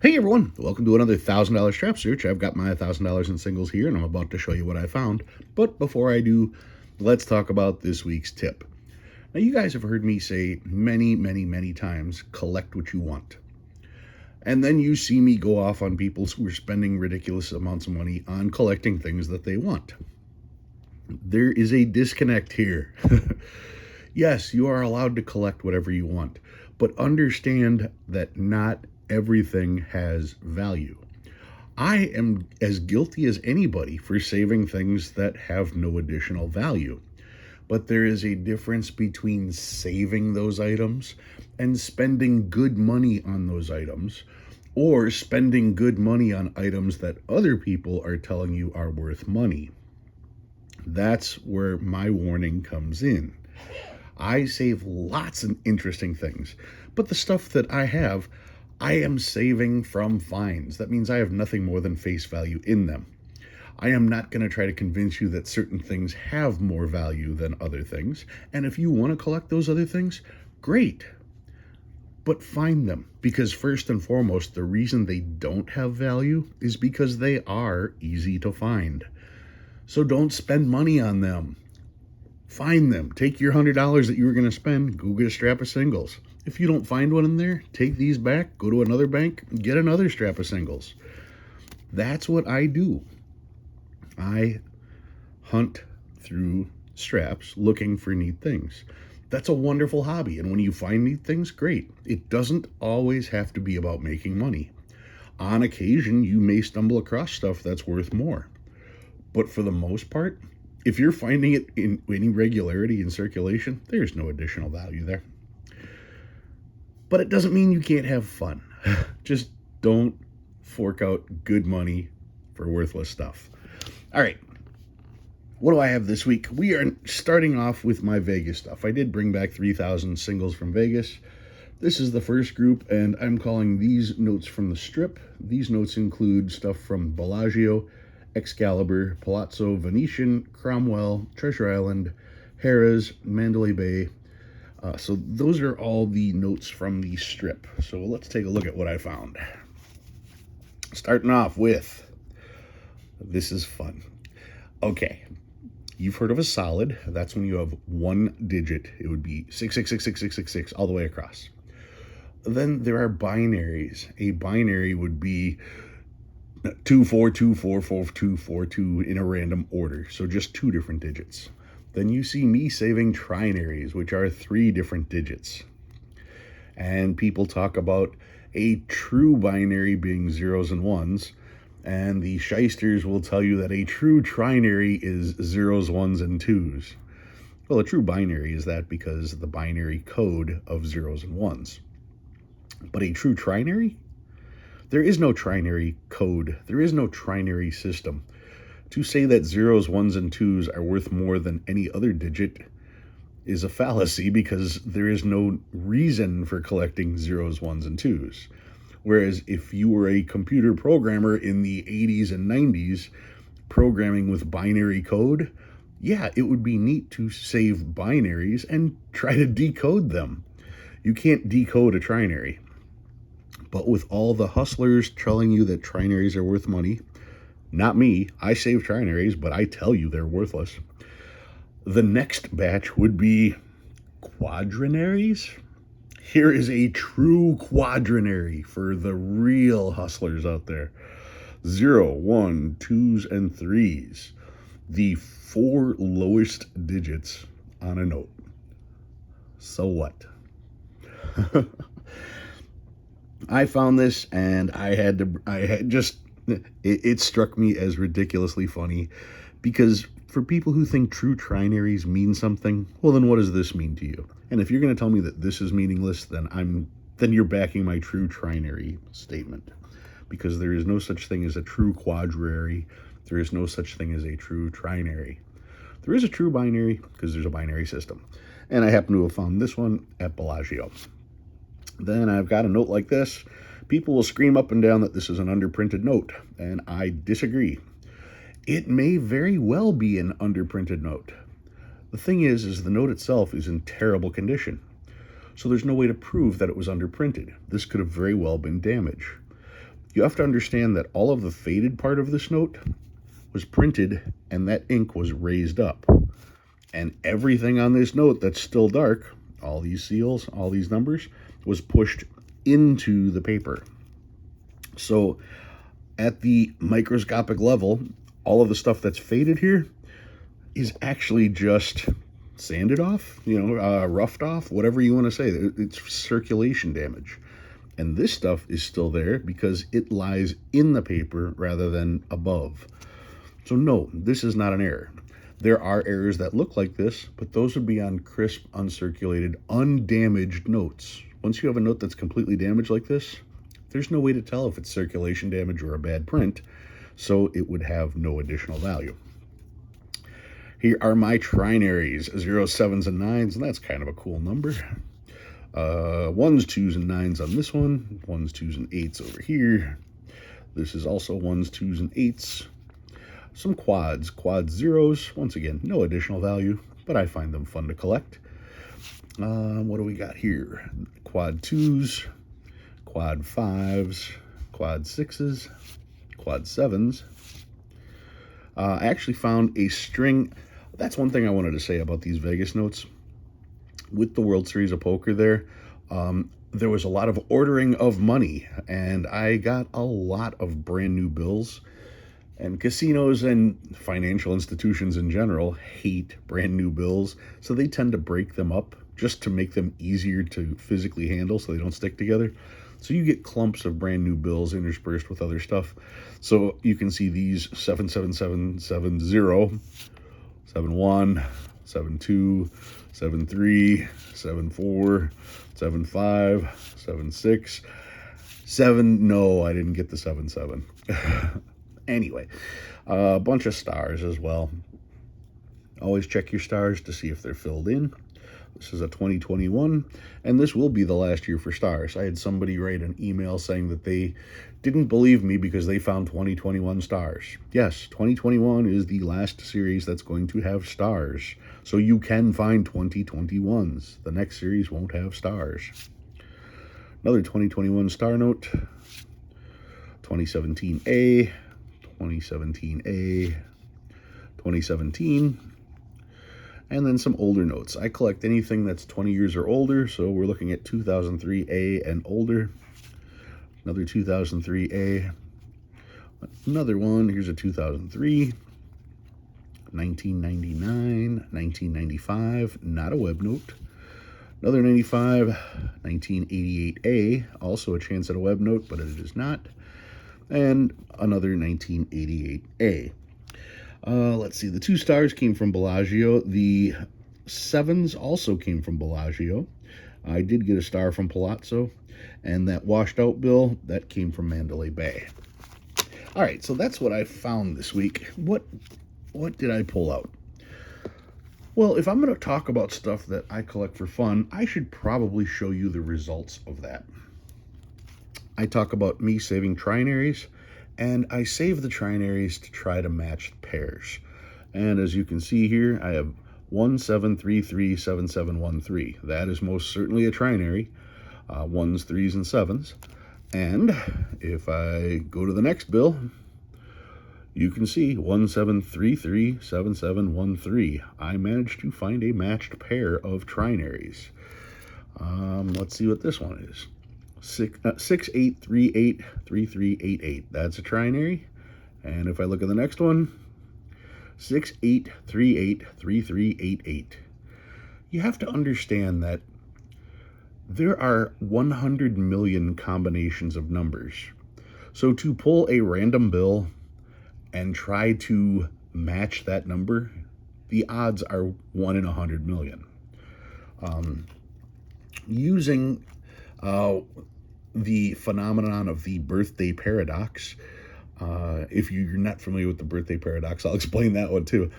Hey everyone, welcome to another $1,000 strap search. I've got my $1,000 in singles here and I'm about to show you what I found. But before I do, let's talk about this week's tip. Now, you guys have heard me say many times collect what you want. And then you see me go off on people who are spending ridiculous amounts of money on collecting things that they want. There is a disconnect here. Yes, you are allowed to collect whatever you want, but understand that not everything has value. I am as guilty as anybody for saving things that have no additional value. But there is a difference between saving those items and spending good money on those items, or spending good money on items that other people are telling you are worth money. That's where my warning comes in. I save lots of interesting things, but the stuff that I have, I am saving from fines. That means I have nothing more than face value in them. I am not going to try to convince you that certain things have more value than other things. And if you want to collect those other things, great. But find them, because first and foremost, the reason they don't have value is because they are easy to find. So don't spend money on them. Find them. Take your $100 that you were going to spend, go get a strap of singles. If you don't find one in there, take these back, go to another bank, get another strap of singles. That's what I do. I hunt through straps looking for neat things. That's a wonderful hobby, and when you find neat things, great. It doesn't always have to be about making money. On occasion, you may stumble across stuff that's worth more. But for the most part, if you're finding it in any regularity in circulation, there's no additional value there. But it doesn't mean you can't have fun. Just don't fork out good money for worthless stuff. All right, what do I have this week? We are starting off with my Vegas stuff. I did bring back 3,000 singles from Vegas. This is the first group, and I'm calling these notes from the strip. These notes include stuff from Bellagio, Excalibur, Palazzo Venetian, Cromwell, Treasure Island, Harrah's, Mandalay Bay. So those are all the notes from the strip. So let's take a look at what I found. Starting off with, this is fun. Okay, you've heard of a solid. That's when you have one digit. It would be 6666666 all the way across. Then there are binaries. A binary would be 24244242 in a random order, so just two different digits. Then you see me saving trinaries, which are three different digits. And people talk about a true binary being zeros and ones, and the shysters will tell you that a true trinary is zeros, ones, and twos. Well, a true binary is that because the binary code of zeros and ones. But a true trinary? There is no trinary code. There is no trinary system. To say that zeros, ones, and twos are worth more than any other digit is a fallacy, because there is no reason for collecting zeros, ones, and twos. Whereas if you were a computer programmer in the 80s and 90s programming with binary code, yeah, it would be neat to save binaries and try to decode them. You can't decode a trinary. But with all the hustlers telling you that trinaries are worth money, not me, I save trinaries, but I tell you they're worthless. The next batch would be quadranaries. Here is a true quadranary for the real hustlers out there. 0, 1, 2s, and 3s. The four lowest digits on a note. So what? I found this and it struck me as ridiculously funny, because for people who think true trinaries mean something, well, then what does this mean to you? And if you're going to tell me that this is meaningless, then you're backing my true trinary statement, because there is no such thing as a true quadrary. There is no such thing as a true trinary. There is a true binary because there's a binary system. And I happen to have found this one at Bellagio. Then I've got a note like this. People will scream up and down that this is an underprinted note, and I disagree. It may very well be an underprinted note. The thing is the note itself is in terrible condition, so there's no way to prove that it was underprinted. This could have very well been damage. You have to understand that all of the faded part of this note was printed and that ink was raised up. And everything on this note that's still dark, all these seals, all these numbers, was pushed into the paper. So at the microscopic level, all of the stuff that's faded here is actually just sanded off, roughed off, whatever you want to say. It's circulation damage. And this stuff is still there because it lies in the paper rather than above. So no, this is not an error. There are errors that look like this, but those would be on crisp, uncirculated, undamaged notes. Once you have a note that's completely damaged like this, there's no way to tell if it's circulation damage or a bad print, so it would have no additional value. Here are my trinaries, 0s, 7s, and 9s, and that's kind of a cool number. 1s, 2s, and 9s on this one, 1s, 2s, and 8s over here. This is also 1s, 2s, and 8s. Some quads, quad zeros, once again, no additional value, but I find them fun to collect. What do we got here? Quad 2s, quad 5s, quad 6s, quad 7s. I actually found a string. That's one thing I wanted to say about these Vegas notes. With the World Series of Poker there was a lot of ordering of money, and I got a lot of brand new bills. And casinos and financial institutions in general hate brand new bills, so they tend to break them up just to make them easier to physically handle so they don't stick together. So you get clumps of brand new bills interspersed with other stuff. So you can see these 77770, 71, 72, 73, 74, 75, 76, 7. No, I didn't get the 77. Anyway, a bunch of stars as well. Always check your stars to see if they're filled in. This is a 2021, and this will be the last year for stars. I had somebody write an email saying that they didn't believe me because they found 2021 stars. Yes, 2021 is the last series that's going to have stars. So you can find 2021s. The next series won't have stars. Another 2021 star note. 2017A. 2017A, 2017, and then some older notes. I collect anything that's 20 years or older, so we're looking at 2003A and older. Another 2003A, another one, here's a 2003, 1999, 1995, not a web note. Another 95, 1988A, also a chance at a web note, but it is not. And another 1988A. Let's see, the 2 stars came from Bellagio. The 7s also came from Bellagio. I did get a star from Palazzo. And that washed out bill, that came from Mandalay Bay. All right, so that's what I found this week. What did I pull out? Well, if I'm going to talk about stuff that I collect for fun, I should probably show you the results of that. I talk about me saving trinaries, and I save the trinaries to try to match pairs. And as you can see here, I have 17337713. That is most certainly a trinary, 1s, 3s, and 7s. And if I go to the next bill, you can see 17337713. I managed to find a matched pair of trinaries. Let's see what this one is. 68383388. That's a trinary. And if I look at the next one, 68383388. You have to understand that there are 100 million combinations of numbers. So to pull a random bill and try to match that number, the odds are 1 in 100 million. Using the phenomenon of the birthday paradox. If you're not familiar with the birthday paradox, I'll explain that one too.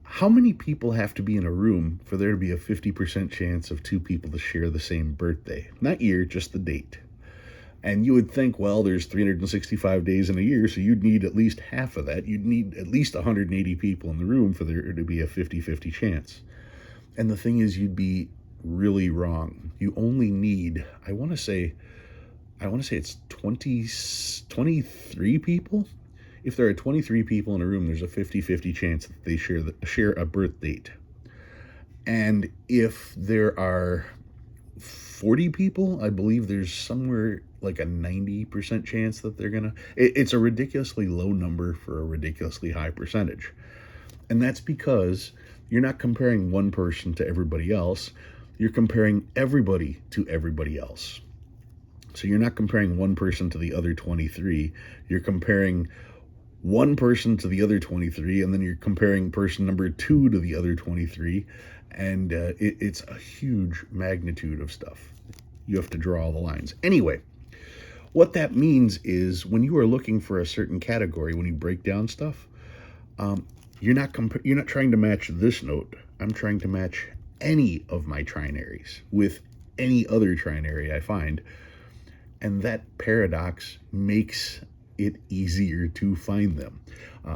How many people have to be in a room for there to be a 50% chance of 2 people to share the same birthday? Not year, just the date. And you would think, well, there's 365 days in a year, so you'd need at least half of that. You'd need at least 180 people in the room for there to be a 50-50 chance. And the thing is, you'd be really wrong. You only need, I want to say, I want to say it's 23 people. If there are 23 people in a room, there's a 50-50 chance that they share a birth date. And if there are 40 people, I believe there's somewhere like a 90% chance that they're gonna. It's a ridiculously low number for a ridiculously high percentage. And that's because you're not comparing one person to everybody else. You're comparing everybody to everybody else. So you're not comparing one person to the other 23. You're comparing one person to the other 23, and then you're comparing person number 2 to the other 23. And it's a huge magnitude of stuff. You have to draw all the lines. Anyway, what that means is when you are looking for a certain category, when you break down stuff, you're not trying to match this note. I'm trying to match any of my trinaries with any other trinary I find. And that paradox makes it easier to find them.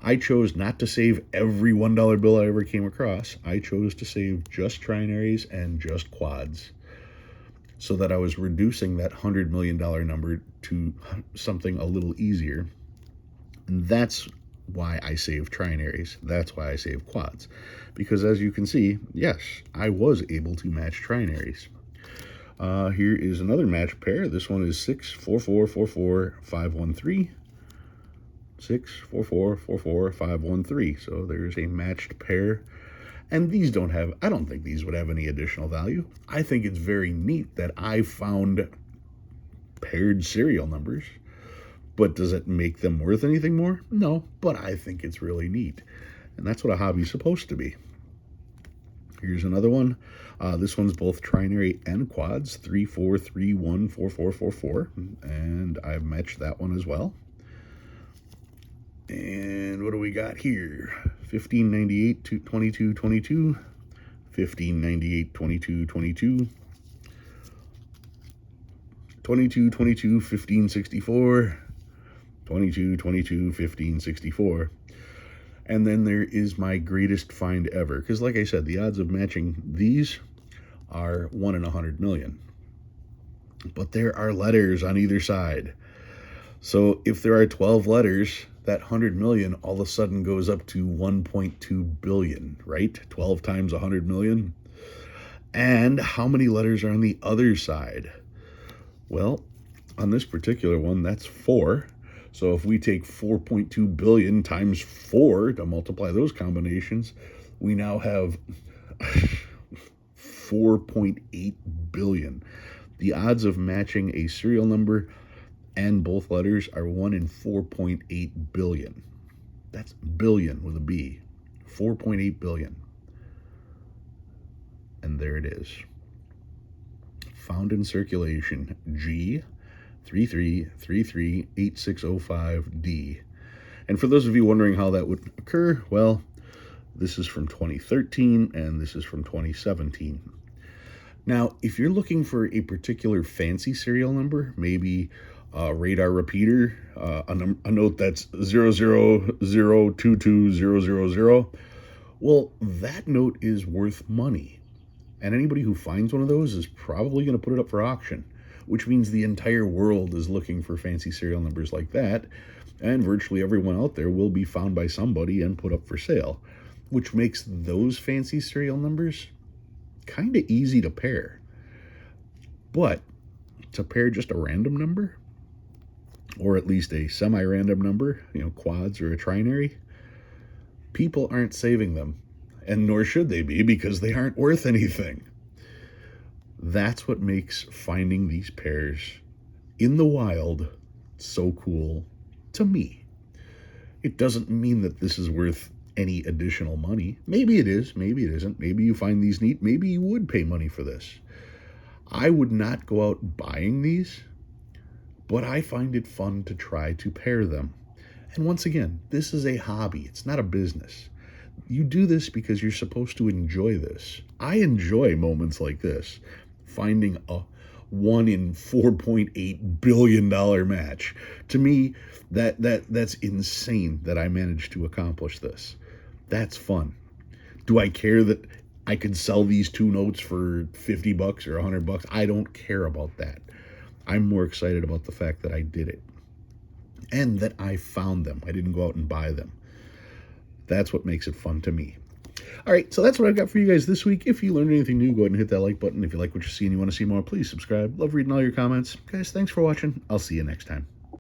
I chose not to save every $1 bill I ever came across. I chose to save just trinaries and just quads, so that I was reducing that $100 million number to something a little easier. And that's why I save trinaries. That's why I save quads. Because as you can see, yes, I was able to match trinaries. Here is another match pair. This one is 64444 64444 So there's a matched pair. And these I don't think these would have any additional value. I think it's very neat that I found paired serial numbers. But does it make them worth anything more? No, but I think it's really neat. And that's what a hobby's supposed to be. Here's another one. This one's both trinary and quads, 34314444, and I've matched that one as well. And what do we got here? 1598 to 2222, 1598 2222, 2222 1564, 2222 1564. And then there is my greatest find ever. Because like I said, the odds of matching these are 1 in 100 million. But there are letters on either side. So if there are 12 letters, that 100 million all of a sudden goes up to 1.2 billion, right? 12 times 100 million. And how many letters are on the other side? Well, on this particular one, that's 4. So if we take 4.2 billion times 4 to multiply those combinations, we now have 4.8 billion. The odds of matching a serial number and both letters are 1 in 4.8 billion. That's billion with a B. 4.8 billion. And there it is. Found in circulation, G 33338605D. And for those of you wondering how that would occur, well, this is from 2013 and this is from 2017. Now, if you're looking for a particular fancy serial number, maybe a radar repeater, a note that's 0002200, well, that note is worth money. And anybody who finds one of those is probably going to put it up for auction, which means the entire world is looking for fancy serial numbers like that, and virtually everyone out there will be found by somebody and put up for sale, which makes those fancy serial numbers kind of easy to pair. But to pair just a random number, or at least a semi-random number, quads or a trinary, people aren't saving them, and nor should they be, because they aren't worth anything. That's what makes finding these pairs in the wild so cool to me. It doesn't mean that this is worth any additional money. Maybe it is, maybe it isn't. Maybe you find these neat. Maybe you would pay money for this. I would not go out buying these, but I find it fun to try to pair them. And once again, this is a hobby. It's not a business. You do this because you're supposed to enjoy this. I enjoy moments like this. Finding a 1 in $4.8 billion match. To me, that's insane that I managed to accomplish this. That's fun. Do I care that I could sell these 2 notes for $50 or $100? I don't care about that. I'm more excited about the fact that I did it and that I found them. I didn't go out and buy them. That's what makes it fun to me. All right, so that's what I've got for you guys this week. If you learned anything new, go ahead and hit that like button. If you like what you see and you want to see more, please subscribe. Love reading all your comments. Guys, thanks for watching. I'll see you next time.